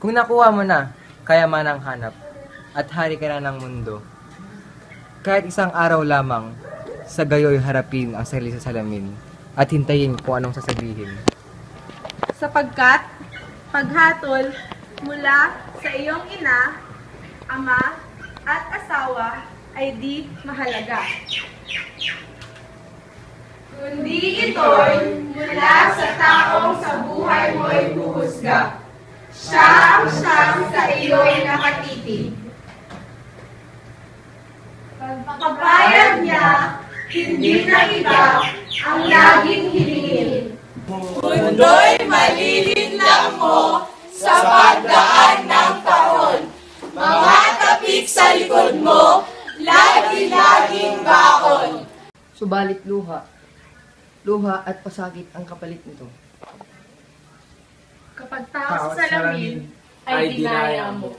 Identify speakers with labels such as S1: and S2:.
S1: Kung nakuha mo na, kayamanang hanap, at hari ka na ng mundo, kahit isang araw lamang, sa gayo'y harapin ang sarili sa salamin, at hintayin kung anong sasabihin.
S2: Sapagkat, paghatol mula sa iyong ina, ama, at asawa ay di mahalaga. Kundi ito'y mula sa taong sa buhay mo'y huhusga. Siya ang siyang sa iyo'y nakatitig. Pagpapayag niya, hindi na iba ang laging hilingin.
S3: Mundo'y malilinlang mo sa pagdaan ng taon. Mga tapik sa likod mo, lagi-laging baon.
S4: Subalit luha at pasakit ang kapalit nito.
S2: Kapag tao sa salamin ay dinaya mo.